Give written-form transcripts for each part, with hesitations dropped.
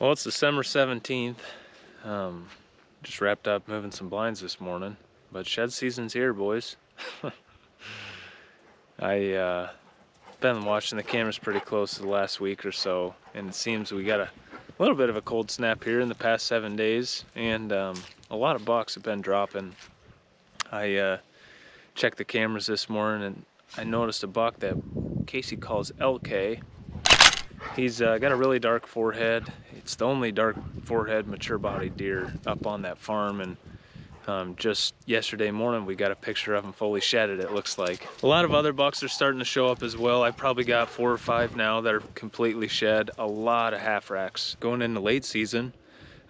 Well, it's December 17th. Just wrapped up moving some blinds this morning, but shed season's here, boys. I been watching the cameras pretty close the last week or so, and it seems we got a little bit of a cold snap here in the past 7 days, and a lot of bucks have been dropping. I checked the cameras this morning, and I noticed a buck that Casey calls LK. He's got a really dark forehead. It's the only dark forehead mature body deer up on that farm, and just yesterday morning we got a picture of him fully shedded, it looks like. A lot of other bucks are starting to show up as well. I probably got 4 or 5 now that are completely shed. A lot of half racks. Going into late season,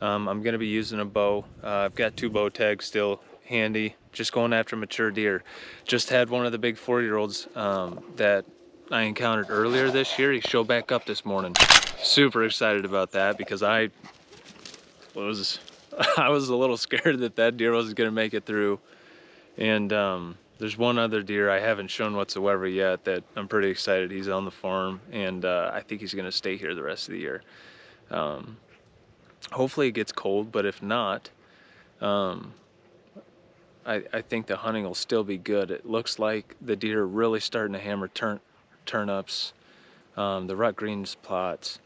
I'm going to be using a bow. I've got 2 bow tags still handy, just going after mature deer. Just had one of the big 4-year-olds that I encountered earlier this year. He showed back up this morning. Super excited about that because I was a little scared that deer wasn't going to make it through. And there's one other deer I haven't shown whatsoever yet that I'm pretty excited. He's on the farm, and I think he's going to stay here the rest of the year. Hopefully it gets cold, but if not, I think the hunting will still be good. It looks like the deer are really starting to hammer turnips. The rut greens plots,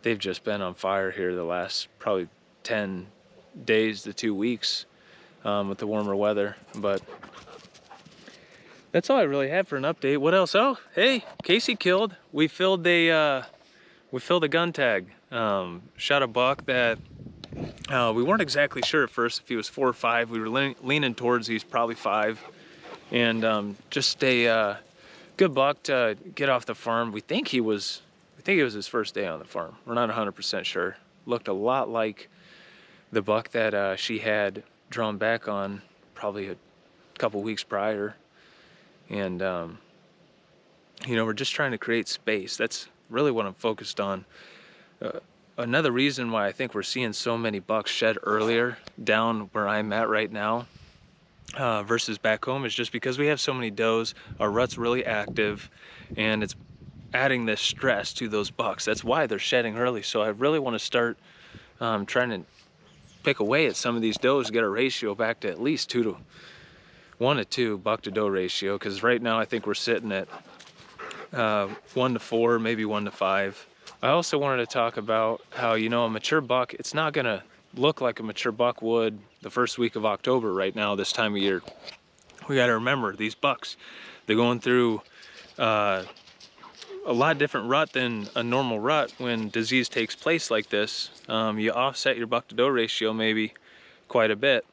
they've just been on fire here the last probably 10 days to 2 weeks with the warmer weather. But that's all I really had for an update. What else? Oh, hey, Casey killed. We filled a gun tag. Shot a buck that we weren't exactly sure at first if he was 4 or 5. We were leaning towards he's probably 5, and just a good buck to get off the farm. We think it was his first day on the farm. We're not 100% sure. Looked a lot like the buck that she had drawn back on probably a couple weeks prior. And you know, we're just trying to create space. That's really what I'm focused on. Another reason why I think we're seeing so many bucks shed earlier down where I'm at right now versus back home is just because we have so many does. Our rut's really active, and it's adding this stress to those bucks. That's why they're shedding early. So I really want to start trying to pick away at some of these does, get a ratio back to at least 1 to 2 buck to doe ratio, because right now I think we're sitting at 1 to 4, maybe 1 to 5. I also wanted to talk about how, you know, a mature buck, it's not gonna look like a mature buck would the first week of October right now this time of year. We got to remember, these bucks, they're going through a lot different rut than a normal rut. When disease takes place like this, you offset your buck to doe ratio maybe quite a bit.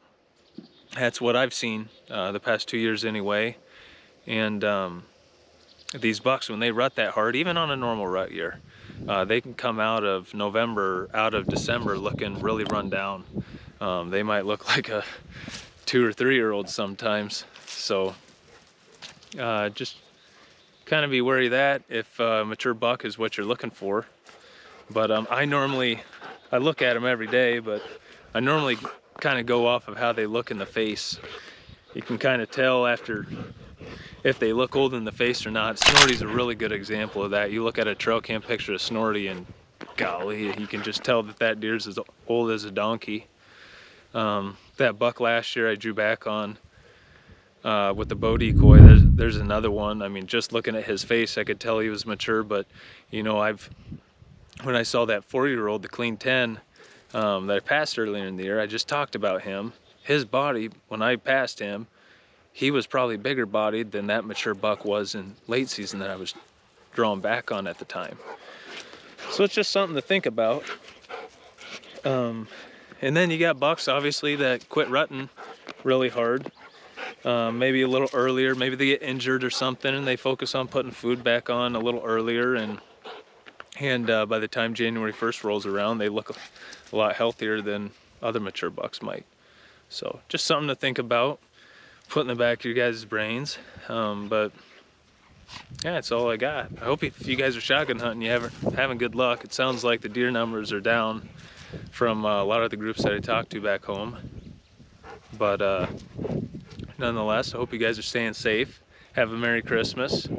That's what I've seen the past 2 years anyway. And these bucks, when they rut that hard, even on a normal rut year, they can come out of December looking really run down. They might look like a 2 or 3-year-old sometimes. So just kind of be wary of that if a mature buck is what you're looking for. But I look at them every day, but I normally kind of go off of how they look in the face. You can kind of tell if they look old in the face or not. Snorty's a really good example of that. You look at a trail cam picture of Snorty, and golly, you can just tell that deer's as old as a donkey. That buck last year I drew back on with the bow decoy, there's another one. I mean, just looking at his face, I could tell he was mature. But you know, when I saw that 4-year-old, the clean 10 that I passed earlier in the year, I just talked about him. His body, when I passed him, he was probably bigger bodied than that mature buck was in late season that I was drawing back on at the time. So it's just something to think about. And then you got bucks, obviously, that quit rutting really hard. Maybe a little earlier, maybe they get injured or something, and they focus on putting food back on a little earlier, and by the time January 1st rolls around, they look a lot healthier than other mature bucks might. So just something to think about, put in the back of your guys' brains. But yeah, that's all I got. I hope if you guys are shotgun hunting, you're having good luck. It sounds like the deer numbers are down from a lot of the groups that I talked to back home. But nonetheless, I hope you guys are staying safe. Have a Merry Christmas.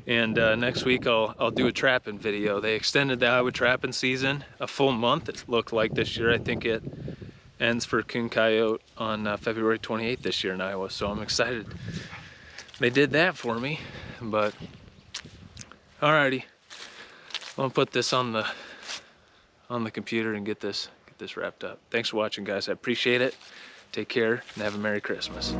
And next week I'll do a trapping video. They extended the Iowa trapping season a full month, it looked like this year. I think it ends for coon coyote on February 28th this year in Iowa, so I'm excited they did that for me. But alrighty, I'm gonna put this on the computer and get this wrapped up. Thanks for watching, guys. I appreciate it. Take care and have a Merry Christmas.